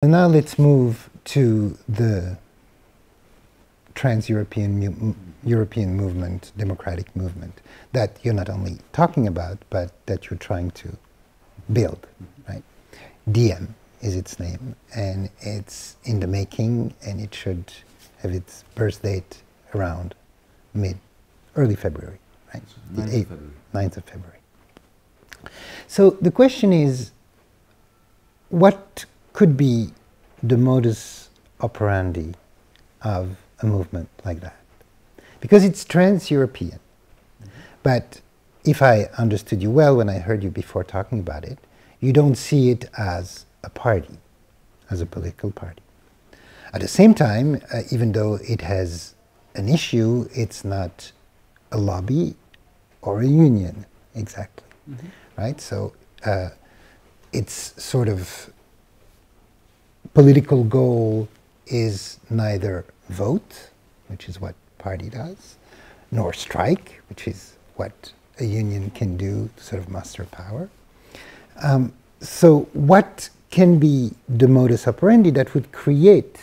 And now let's move to the trans-European European movement, democratic movement, that you're not only talking about, but that you're trying to build, right? DIEM is its name, and it's in the making, and it should have its birth date around early February, right? So 9th of February. So the question is, what could be the modus operandi of a movement like that? Because it's trans-European. But if I understood you well when I heard you before talking about it, you don't see it as a party, as a political party. At the same time, even though it has an issue, it's not a lobby or a union, exactly, right? So its sort of political goal is neither vote, which is what party does, nor strike, which is what a union can do to sort of muster power. So what can be the modus operandi that would create,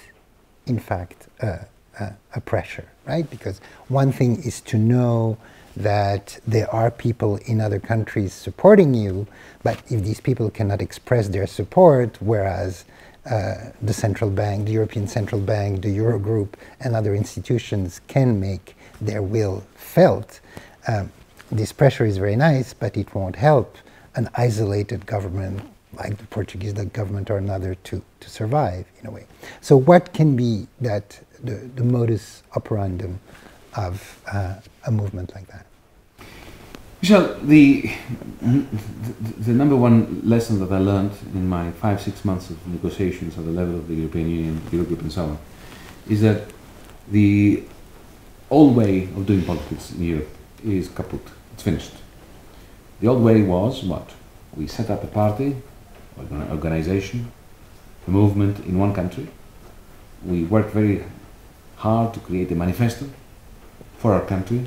in fact, a pressure, right? Because one thing is to know that there are people in other countries supporting you, but if these people cannot express their support, whereas the central bank, the European Central Bank, the Eurogroup, and other institutions can make their will felt, this pressure is very nice, but it won't help an isolated government like the Portuguese government or another to survive, in a way. So what can be that the modus operandum of a movement like that? Michel, the number one lesson that I learned in my 5-6 months of negotiations at the level of the European Union, Eurogroup and so on, is that the old way of doing politics in Europe is kaput. It's finished. The old way was what? We set up a party, organization, a movement in one country. We worked very hard to create a manifesto for our country,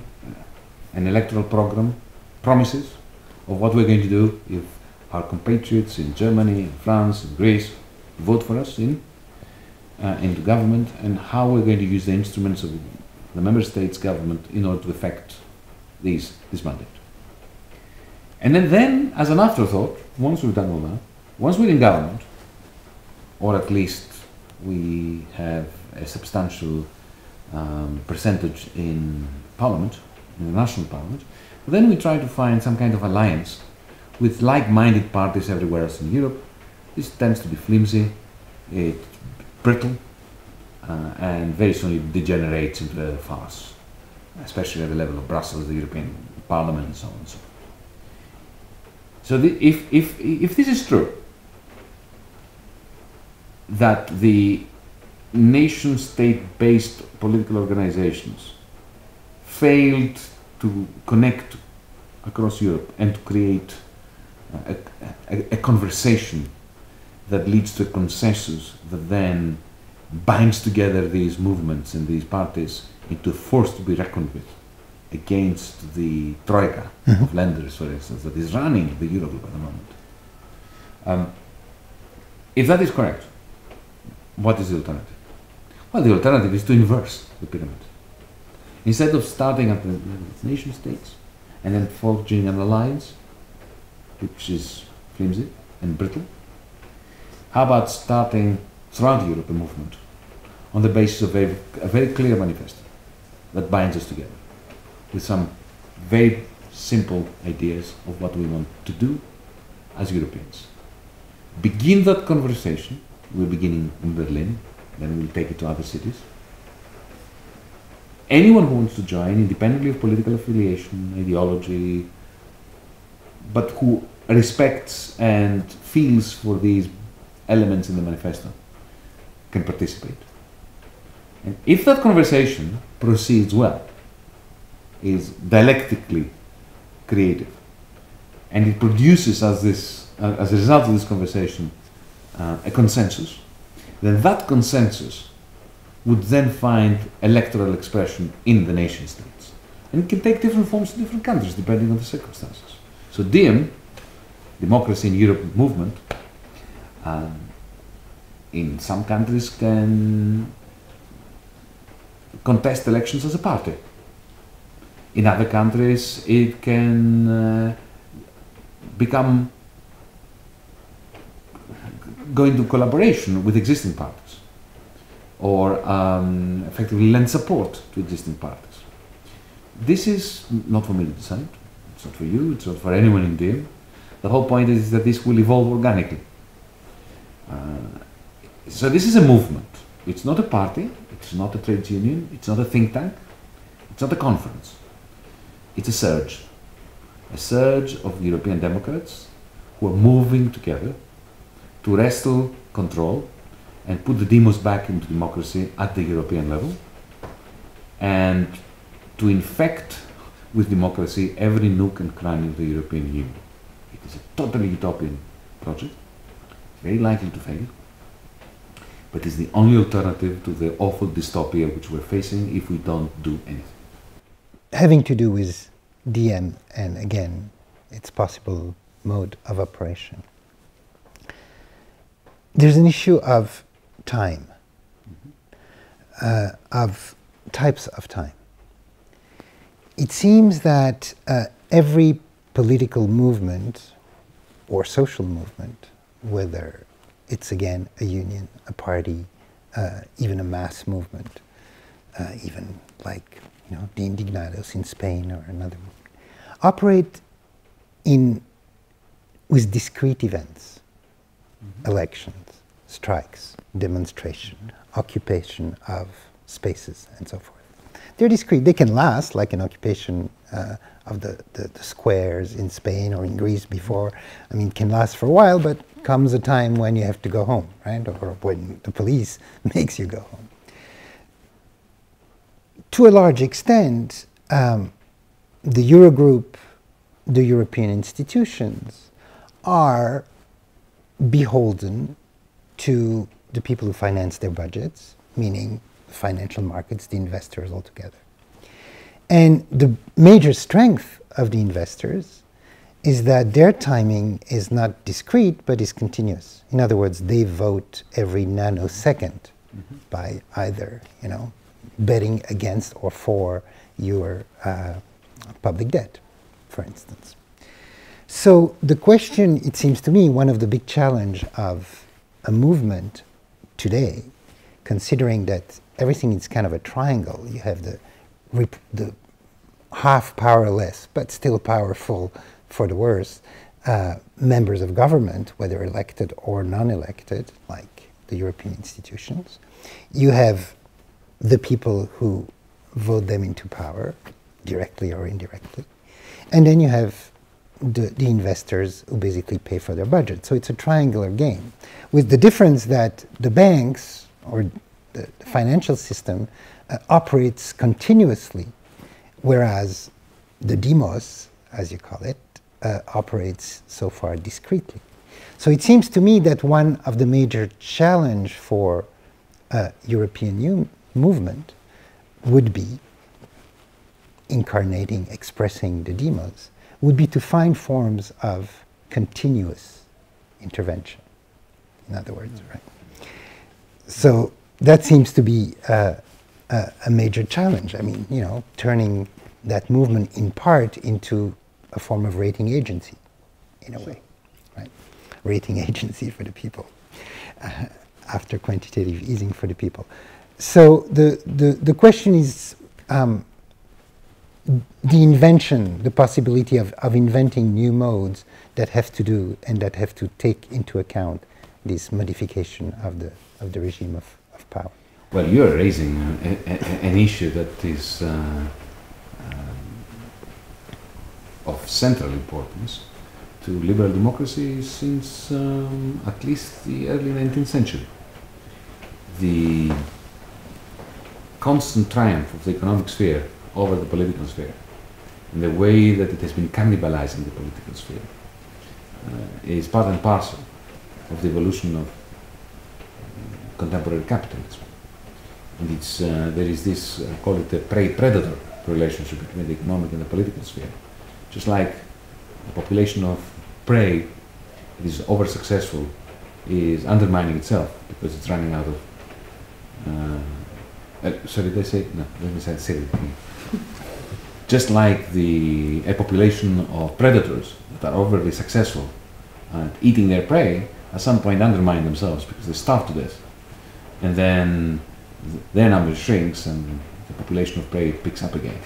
an electoral program, promises of what we're going to do if our compatriots in Germany, in France, in Greece vote for us into government, and how we're going to use the instruments of the member states' government in order to effect this mandate. And then, as an afterthought, once we've done all that, once we're in government, or at least we have a substantial percentage in parliament, in the national parliament, then we try to find some kind of alliance with like-minded parties everywhere else in Europe. This tends to be flimsy, it's brittle, and very soon it degenerates into a farce, especially at the level of Brussels, the European Parliament, and so on and so forth. So if this is true, that the nation-state-based political organizations failed to connect across Europe and to create a conversation that leads to a consensus that then binds together these movements and these parties into a force to be reckoned with against the Troika of lenders, for instance, that is running the Eurogroup at the moment. If that is correct, what is the alternative? Well, the alternative is to inverse the pyramid. Instead of starting at the nation states and then forging an alliance, which is flimsy and brittle, how about starting throughout Europe a movement on the basis of a very clear manifesto that binds us together with some very simple ideas of what we want to do as Europeans. Begin that conversation. We're beginning in Berlin, then we'll take it to other cities. Anyone who wants to join, independently of political affiliation, ideology, but who respects and feels for these elements in the manifesto, can participate. And if that conversation proceeds well, is dialectically creative, and it produces as a result of this conversation a consensus, then that consensus would then find electoral expression in the nation states. And it can take different forms in different countries depending on the circumstances. So DIEM, Democracy in Europe movement, in some countries can contest elections as a party. In other countries, it can go into collaboration with existing parties, or effectively lend support to existing parties. This is not for me to decide. It's not for you. It's not for anyone in DIEM. The whole point is that this will evolve organically. So this is a movement. It's not a party. It's not a trade union. It's not a think tank. It's not a conference. It's a surge of European democrats who are moving together to wrestle control and put the demos back into democracy at the European level, and to infect with democracy every nook and cranny of the European Union. It is a totally utopian project, very likely to fail, but it's the only alternative to the awful dystopia which we're facing if we don't do anything. Having to do with DIEM and, again, its possible mode of operation. There's an issue of time, of types of time. It seems that every political movement or social movement, whether it's again a union, a party, even a mass movement, even like the Indignados in Spain or another movement, operate with discrete events, elections, strikes, demonstration, occupation of spaces, and so forth. They're discrete. They can last, like an occupation of the squares in Spain or in Greece before. I mean, it can last for a while, but comes a time when you have to go home, right? Or when the police makes you go home. To a large extent, the Eurogroup, the European institutions, are beholden to the people who finance their budgets, meaning the financial markets, the investors altogether. And the major strength of the investors is that their timing is not discrete, but is continuous. In other words, they vote every nanosecond by either, betting against or for your public debt, for instance. So the question, it seems to me, one of the big challenge of a movement today, considering that everything is kind of a triangle. You have the half powerless, but still powerful for the worse, members of government, whether elected or non-elected, like the European institutions. You have the people who vote them into power, directly or indirectly. And then you have the investors who basically pay for their budget. So it's a triangular game, with the difference that the banks or the financial system operates continuously, whereas the demos, as you call it, operates so far discretely. So it seems to me that one of the major challenge for European movement would be incarnating, expressing the demos, would be to find forms of continuous intervention, in other words, right? So that seems to be a major challenge. I mean, turning that movement in part into a form of rating agency, in a way, right? Rating agency for the people, after quantitative easing for the people. So the question is the invention, the possibility of inventing new modes that have to do and that have to take into account this modification of the regime of power. Well, you're raising an issue that is of central importance to liberal democracy since at least the early 19th century. The constant triumph of the economic sphere over the political sphere, and the way that it has been cannibalizing the political sphere, is part and parcel of the evolution of contemporary capitalism. And there is this, call it a prey-predator relationship between the economic and the political sphere. Just like a population of prey that is over-successful is undermining itself because it's running out of. Sorry, they say no. Let me say it. Just like a population of predators that are overly successful at eating their prey, at some point undermine themselves because they starve to death, and then their number shrinks and the population of prey picks up again,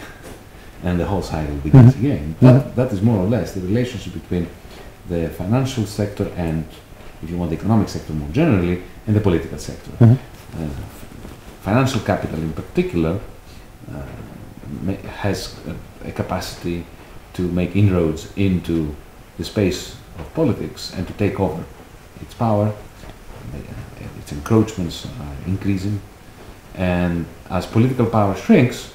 and the whole cycle begins again. That is more or less the relationship between the financial sector and, if you want, the economic sector more generally, and the political sector. Financial capital in particular has a capacity to make inroads into the space of politics and to take over its power. Its encroachments are increasing, and as political power shrinks,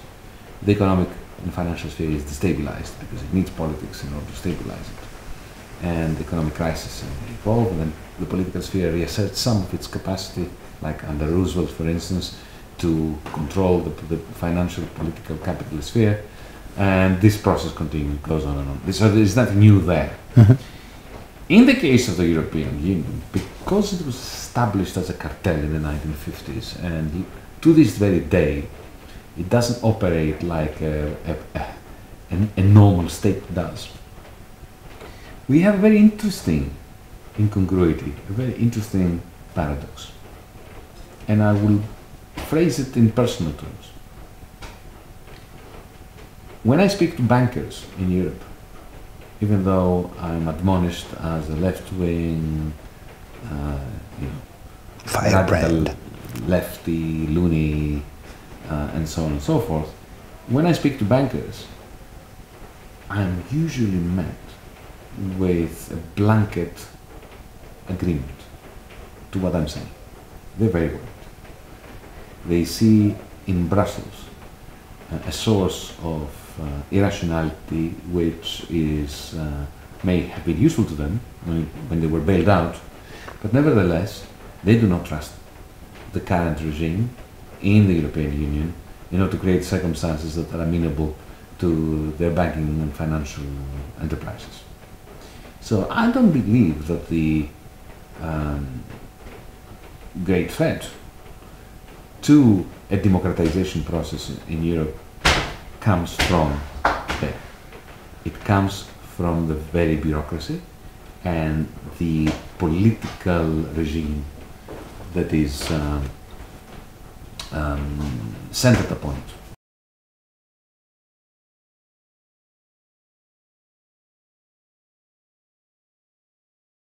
the economic and financial sphere is destabilized because it needs politics in order to stabilize it. And the economic crisis evolve, and then the political sphere reasserts some of its capacity, like under Roosevelt, for instance, to control the financial, political, capital sphere, and this process continues, goes on and on. So there is nothing new there. In the case of the European Union, because it was established as a cartel in the 1950s, and to this very day, it doesn't operate like a normal state does. We have a very interesting incongruity, a very interesting paradox. And I will phrase it in personal terms. When I speak to bankers in Europe, even though I'm admonished as a left-wing, firebrand, lefty, loony, and so on and so forth, when I speak to bankers, I'm usually met with a blanket agreement to what I'm saying. They're very worried. They see in Brussels a source of irrationality which is may have been useful to them when they were bailed out, but nevertheless they do not trust the current regime in the European Union in order to create circumstances that are amenable to their banking and financial enterprises. So I don't believe that the great threat to a democratization process in Europe comes from there. It comes from the very bureaucracy and the political regime that is centered upon it.